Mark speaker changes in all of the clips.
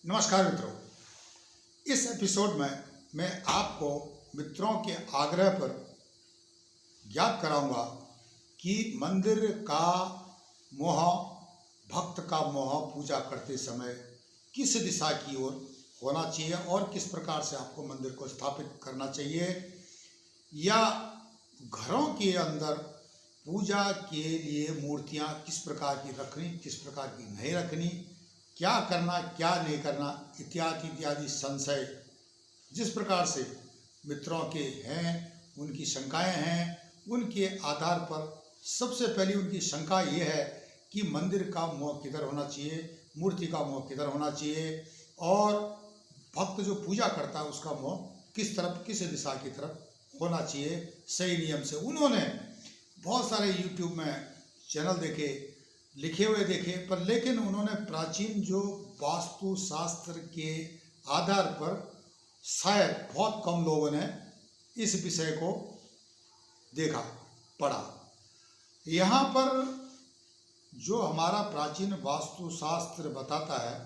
Speaker 1: नमस्कार मित्रों, इस एपिसोड में मैं आपको मित्रों के आग्रह पर ज्ञात कराऊंगा कि मंदिर का मोह, भक्त का मोह पूजा करते समय किस दिशा की ओर होना चाहिए और किस प्रकार से आपको मंदिर को स्थापित करना चाहिए, या घरों के अंदर पूजा के लिए मूर्तियां किस प्रकार की रखनी, किस प्रकार की नहीं रखनी, क्या करना क्या नहीं करना इत्यादि इत्यादि संशय जिस प्रकार से मित्रों के हैं, उनकी शंकाएं हैं, उनके आधार पर सबसे पहली उनकी शंका ये है कि मंदिर का मुँह किधर होना चाहिए, मूर्ति का मुँह किधर होना चाहिए, और भक्त जो पूजा करता है उसका मुँह किस तरफ, किस दिशा की तरफ होना चाहिए सही नियम से। उन्होंने बहुत सारे यूट्यूब में चैनल देखे, लिखे हुए देखे, पर लेकिन उन्होंने प्राचीन जो वास्तु शास्त्र के आधार पर शायद बहुत कम लोगों ने इस विषय को देखा, पढ़ा। यहाँ पर जो हमारा प्राचीन वास्तु शास्त्र बताता है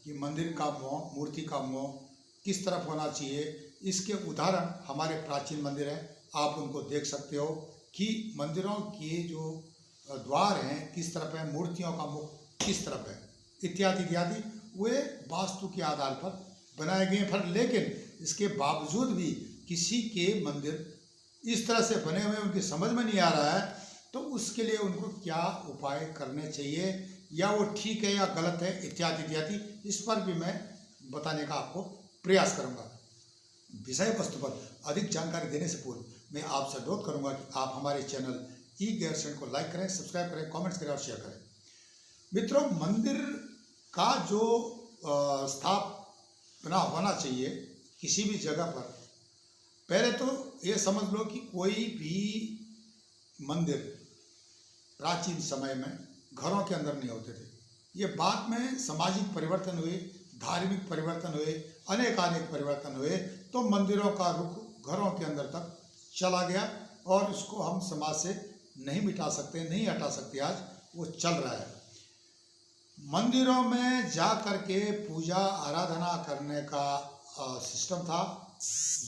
Speaker 1: कि मंदिर का मुँह, मूर्ति का मुँह किस तरफ होना चाहिए, इसके उदाहरण हमारे प्राचीन मंदिर हैं, आप उनको देख सकते हो कि मंदिरों के जो द्वार हैं किस तरफ है, मूर्तियों का मुख किस तरफ है, इत्यादि इत्यादि वे वास्तु के आधार पर बनाए गए हैं। लेकिन इसके बावजूद भी किसी के मंदिर इस तरह से बने हुए उनकी समझ में नहीं आ रहा है, तो उसके लिए उनको क्या उपाय करने चाहिए, या वो ठीक है या गलत है, इत्यादि इत्यादि इस पर भी मैं बताने का आपको प्रयास करूँगा। विषय वस्तु पर अधिक जानकारी देने से पूर्व मैं आपसे अनुरोध करूँगा कि आप हमारे चैनल ई ज्ञान को लाइक करें, सब्सक्राइब करें, कमेंट्स करें और शेयर करें। मित्रों, मंदिर का जो स्थापना होना चाहिए किसी भी जगह पर, पहले तो ये समझ लो कि कोई भी मंदिर प्राचीन समय में घरों के अंदर नहीं होते थे। ये बाद में सामाजिक परिवर्तन हुए, धार्मिक परिवर्तन हुए, अनेक परिवर्तन हुए, तो मंदिरों का रुख घरों के अंदर तक चला गया और इसको हम समाज से नहीं मिटा सकते, नहीं हटा सकते। आज वो चल रहा है। मंदिरों में जा कर के पूजा आराधना करने का सिस्टम था।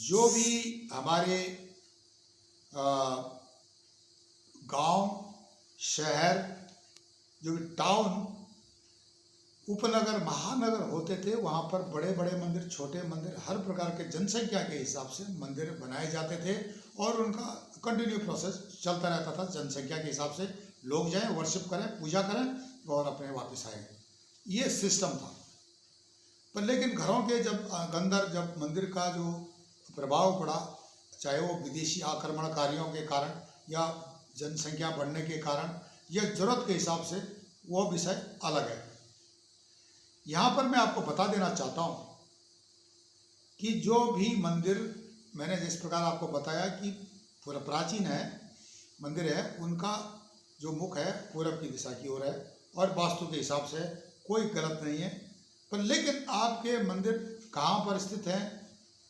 Speaker 1: जो भी हमारे गांव, शहर, जो भी टाउन, उपनगर, महानगर होते थे, वहाँ पर बड़े बड़े मंदिर, छोटे मंदिर, हर प्रकार के जनसंख्या के हिसाब से मंदिर बनाए जाते थे और उनका कंटिन्यू प्रोसेस चलता रहता था। जनसंख्या के हिसाब से लोग जाएं, वर्शिप करें, पूजा करें और अपने वापस आए। ये सिस्टम था। पर लेकिन घरों के जब मंदिर का जो प्रभाव पड़ा, चाहे वो विदेशी आक्रमणकारियों के कारण या जनसंख्या बढ़ने के कारण या जरूरत के हिसाब से, वो विषय अलग है। यहाँ पर मैं आपको बता देना चाहता हूँ कि जो भी मंदिर मैंने जिस प्रकार आपको बताया कि पूरा प्राचीन है, मंदिर है, उनका जो मुख है पूरब की दिशा की ओर है और वास्तु के हिसाब से कोई गलत नहीं है। पर लेकिन आपके मंदिर कहाँ पर स्थित है,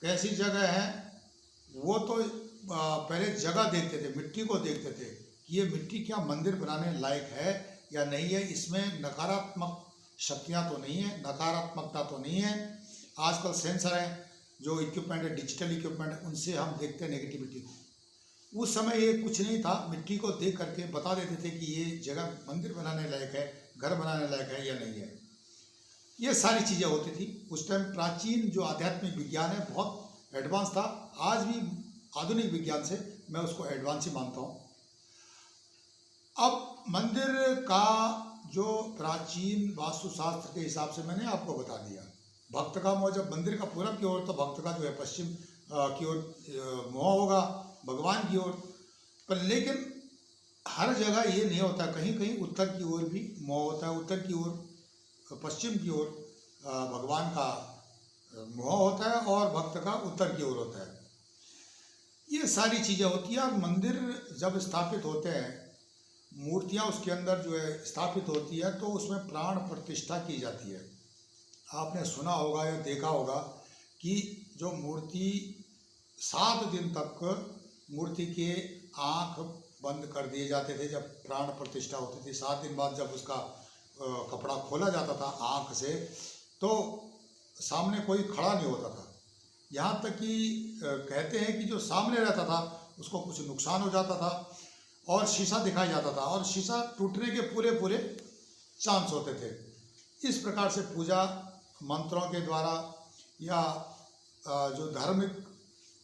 Speaker 1: कैसी जगह है, वो तो पहले जगह देखते थे, मिट्टी को देखते थे कि ये मिट्टी क्या मंदिर बनाने लायक है या नहीं है, इसमें नकारात्मक शक्तियाँ तो नहीं है, नकारात्मकता तो नहीं है। आजकल सेंसर है, जो इक्विपमेंट है, डिजिटल इक्विपमेंट है, उनसे हम देखते हैं नेगेटिविटी को। उस समय ये कुछ नहीं था, मिट्टी को देख करके बता देते थे कि ये जगह मंदिर बनाने लायक है, घर बनाने लायक है या नहीं है। ये सारी चीज़ें होती थी उस टाइम। प्राचीन जो आध्यात्मिक विज्ञान है बहुत एडवांस था। आज भी आधुनिक विज्ञान से मैं उसको एडवांस ही मानता हूँ। अब मंदिर का जो प्राचीन वास्तुशास्त्र के हिसाब से मैंने आपको बता दिया। भक्त का मुँह जब मंदिर का पूरब की ओर, तो भक्त का जो है पश्चिम की ओर मुँह होगा, भगवान की ओर। पर लेकिन हर जगह ये नहीं होता, कहीं कहीं उत्तर की ओर भी मुँह होता है, उत्तर की ओर, पश्चिम की ओर भगवान का मुँह होता है और भक्त का उत्तर की ओर होता है। ये सारी चीज़ें होती हैं। और मंदिर जब स्थापित होते हैं, मूर्तियाँ उसके अंदर जो है स्थापित होती है, तो उसमें प्राण प्रतिष्ठा की जाती है। आपने सुना होगा या देखा होगा कि जो मूर्ति 7 दिन तक मूर्ति के आँख बंद कर दिए जाते थे जब प्राण प्रतिष्ठा होती थी। 7 दिन बाद जब उसका कपड़ा खोला जाता था आँख से, तो सामने कोई खड़ा नहीं होता था। यहाँ तक कि कहते हैं कि जो सामने रहता था उसको कुछ नुकसान हो जाता था और शीशा दिखाई जाता था और शीशा टूटने के पूरे पूरे चांस होते थे। इस प्रकार से पूजा मंत्रों के द्वारा या जो धार्मिक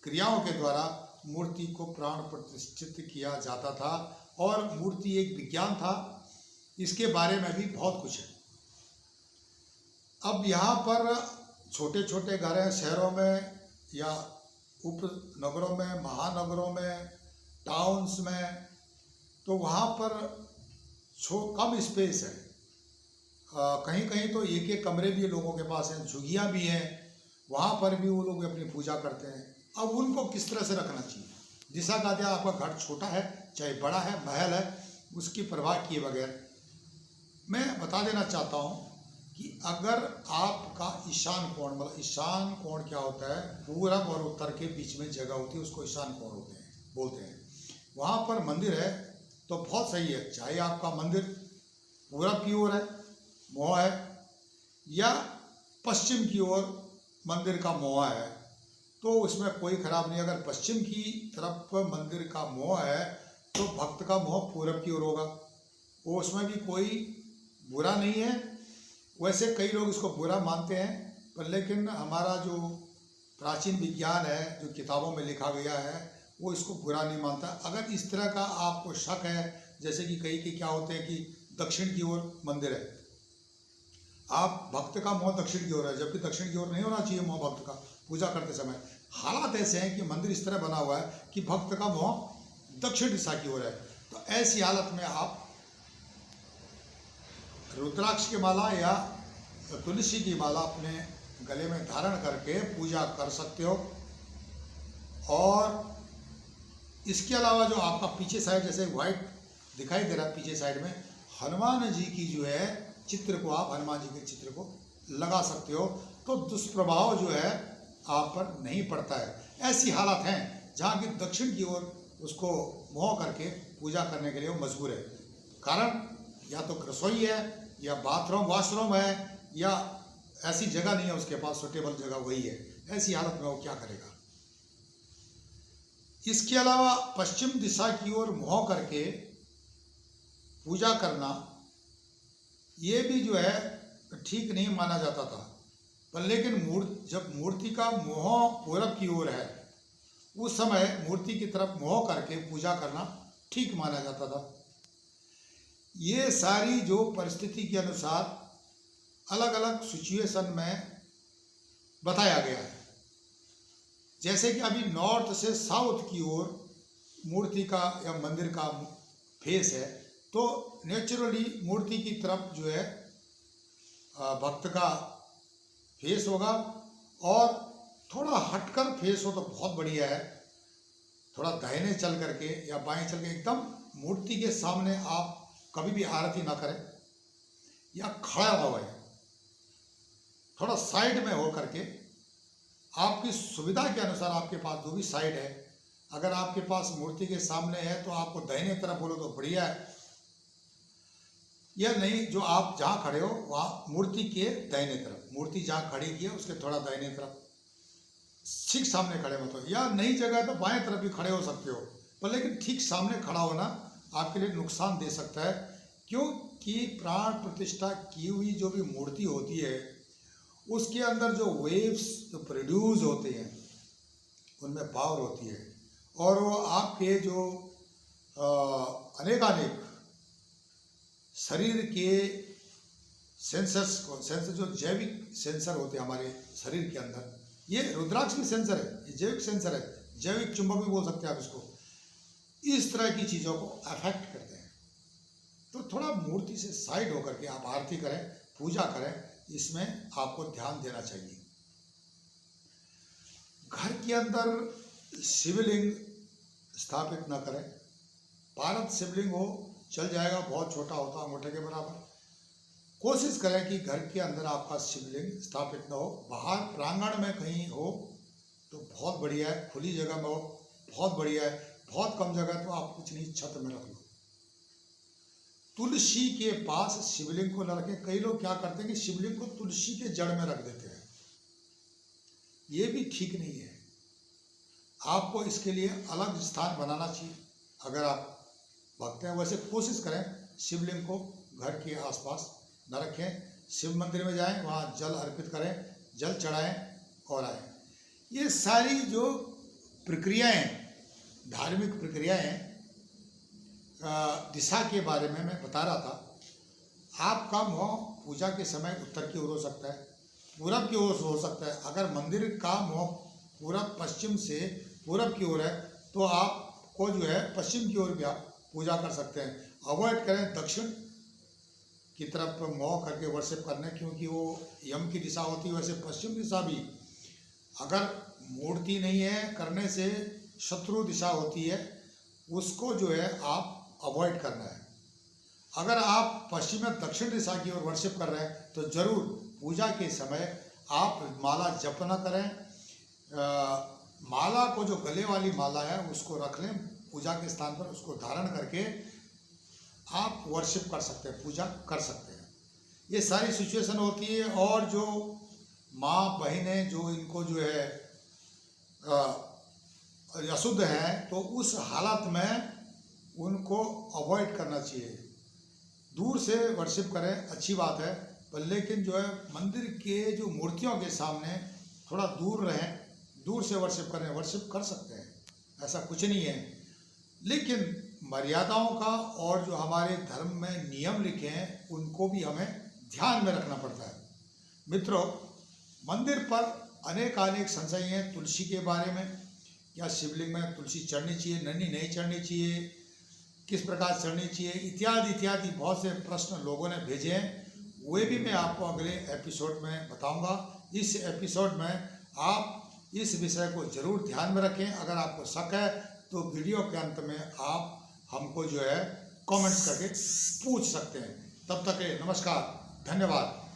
Speaker 1: क्रियाओं के द्वारा मूर्ति को प्राण प्रतिष्ठित किया जाता था और मूर्ति एक विज्ञान था। इसके बारे में भी बहुत कुछ है। अब यहाँ पर छोटे छोटे घर हैं शहरों में या उपनगरों में, महानगरों में, टाउन्स में, तो वहाँ पर कम स्पेस है। कहीं कहीं तो एक एक कमरे भी लोगों के पास हैं, झुग्गियाँ भी हैं, वहाँ पर भी वो लोग अपनी पूजा करते हैं। अब उनको किस तरह से रखना चाहिए? जिसा कहा जाए आपका घर छोटा है चाहे बड़ा है, महल है, उसकी परवाह किए बगैर मैं बता देना चाहता हूँ कि अगर आपका ईशान कोण, मतलब ईशान कोण क्या होता है, पूरब और उत्तर के बीच में जगह होती है, उसको ईशान कोण बोलते हैं। वहाँ पर मंदिर है तो बहुत सही है, चाहे आपका मंदिर पूरब की ओर है, मोह है, या पश्चिम की ओर मंदिर का मोह है, तो उसमें कोई खराब नहीं। अगर पश्चिम की तरफ मंदिर का मोह है तो भक्त का मोह पूरब की ओर होगा, वो उसमें भी कोई बुरा नहीं है। वैसे कई लोग इसको बुरा मानते हैं, पर लेकिन हमारा जो प्राचीन विज्ञान है, जो किताबों में लिखा गया है, वो इसको बुरा नहीं मानता। अगर इस तरह का आपको शक है, जैसे कि कई के क्या होते हैं कि दक्षिण की ओर मंदिर है, आप भक्त का मोह दक्षिण की ओर है, जबकि दक्षिण की ओर नहीं होना चाहिए मोह भक्त का पूजा करते समय। हालात ऐसे हैं कि मंदिर इस तरह बना हुआ है कि भक्त का मोह दक्षिण दिशा की ओर है, तो ऐसी हालत में आप रुद्राक्ष की माला या तुलसी की माला अपने गले में धारण करके पूजा कर सकते हो। और इसके अलावा जो आपका पीछे साइड जैसे व्हाइट दिखाई दे रहा है, पीछे साइड में हनुमान जी की जो है चित्र को, आप हनुमान जी के चित्र को लगा सकते हो, तो दुष्प्रभाव जो है आप पर नहीं पड़ता है। ऐसी हालत हैं जहाँ की दक्षिण की ओर उसको मोह करके पूजा करने के लिए वो मजबूर है। कारण या तो रसोई है या बाथरूम वॉशरूम है या ऐसी जगह नहीं है उसके पास, सुटेबल जगह वही है। ऐसी हालत में वो क्या करेगा? इसके अलावा पश्चिम दिशा की ओर मोह करके पूजा करना ये भी जो है ठीक नहीं माना जाता था, पर लेकिन जब मूर्ति का मोह पूरब की ओर है, उस समय मूर्ति की तरफ मोह करके पूजा करना ठीक माना जाता था। ये सारी जो परिस्थिति के अनुसार अलग अलग सिचुएशन में बताया गया है। जैसे कि अभी नॉर्थ से साउथ की ओर मूर्ति का या मंदिर का फेस है, तो नेचुरली मूर्ति की तरफ जो है भक्त का फेस होगा, और थोड़ा हटकर फेस हो तो बहुत बढ़िया है। थोड़ा दाहिने चल करके या बाएं चल के एकदम मूर्ति के सामने आप कभी भी आरती ना करें या खड़ा हुआ है, थोड़ा साइड में हो करके आपकी सुविधा के अनुसार आपके पास जो भी साइड है, अगर आपके पास मूर्ति के सामने है तो आपको दाहिने तरफ बोलो तो बढ़िया है, या नहीं जो आप जहाँ खड़े हो वहाँ मूर्ति के दाहिने तरफ, मूर्ति जहाँ खड़ी की है उसके थोड़ा दाहिने तरफ, ठीक सामने खड़े मत हो, या नई जगह तो बाएं तरफ भी खड़े हो सकते हो, पर लेकिन ठीक सामने खड़ा होना आपके लिए नुकसान दे सकता है। क्योंकि प्राण प्रतिष्ठा की हुई जो भी मूर्ति होती है उसके अंदर जो वेव्स जो प्रोड्यूस होते हैं उनमें पावर होती है, और वो आपके जो अनेकानेक शरीर के सेंसर जो जैविक सेंसर होते हैं हमारे शरीर के अंदर, ये रुद्राक्ष की सेंसर है, ये जैविक सेंसर है, जैविक चुंबक भी बोल सकते हैं आप इसको। इस तरह की चीज़ों को अफेक्ट करते हैं, तो थोड़ा मूर्ति से साइड होकर के आप आरती करें, पूजा करें, इसमें आपको ध्यान देना चाहिए। घर के अंदर शिवलिंग स्थापित न करें। पारद शिवलिंग हो चल जाएगा, बहुत छोटा होता अंगूठे के बराबर। कोशिश करें कि घर के अंदर आपका शिवलिंग स्थापित न हो, बाहर प्रांगण में कहीं हो तो बहुत बढ़िया है, खुली जगह में हो बहुत बढ़िया है, बहुत कम जगह तो आप कुछ नहीं छत में रख लो। तुलसी के पास शिवलिंग को न रखें। कई लोग क्या करते हैं कि शिवलिंग को तुलसी के जड़ में रख देते हैं, ये भी ठीक नहीं है। आपको इसके लिए अलग स्थान बनाना चाहिए। अगर आप भक्त हैं, वैसे कोशिश करें शिवलिंग को घर के आसपास न रखें। शिव मंदिर में जाएं, वहाँ जल अर्पित करें, जल चढ़ाएं और आएँ। ये सारी जो प्रक्रियाएं, धार्मिक प्रक्रियाएं दिशा के बारे में मैं बता रहा था। आपका मुँह पूजा के समय उत्तर की ओर हो सकता है, पूरब की ओर हो सकता है। अगर मंदिर का मुँह पूरब पश्चिम से पूरब की ओर है तो आपको जो है पश्चिम की ओर भी आप पूजा कर सकते हैं। अवॉइड करें दक्षिण की तरफ मुँह करके वर्शिप करने, क्योंकि वो यम की दिशा होती है। वैसे पश्चिम दिशा भी अगर मूर्ति नहीं है करने से शत्रु दिशा होती है, उसको जो है आप अवॉइड करना है। अगर आप पश्चिम में दक्षिण दिशा की ओर वर्शिप कर रहे हैं तो जरूर पूजा के समय आप माला जप न करें। माला को, जो गले वाली माला है, उसको रख लें पूजा के स्थान पर, उसको धारण करके आप वर्शिप कर सकते हैं, पूजा कर सकते हैं। ये सारी सिचुएशन होती है। और जो माँ बहनें जो इनको जो है अशुद्ध है, तो उस हालत में उनको अवॉइड करना चाहिए। दूर से वर्शिप करें, अच्छी बात है, पर लेकिन जो है मंदिर के जो मूर्तियों के सामने थोड़ा दूर रहें, दूर से वर्शिप करें। वर्शिप कर सकते हैं, ऐसा कुछ नहीं है, लेकिन मर्यादाओं का और जो हमारे धर्म में नियम लिखे हैं उनको भी हमें ध्यान में रखना पड़ता है। मित्रों, मंदिर पर अनेक संशय हैं तुलसी के बारे में। क्या शिवलिंग में तुलसी चढ़नी चाहिए, नन्ही नहीं चढ़नी चाहिए, किस प्रकार चढ़नी चाहिए, इत्यादि इत्यादि बहुत से प्रश्न लोगों ने भेजे हैं। वे भी मैं आपको अगले एपिसोड में बताऊंगा। इस एपिसोड में आप इस विषय को जरूर ध्यान में रखें। अगर आपको शक है तो वीडियो के अंत में आप हमको जो है कमेंट्स करके पूछ सकते हैं। तब तक के नमस्कार, धन्यवाद।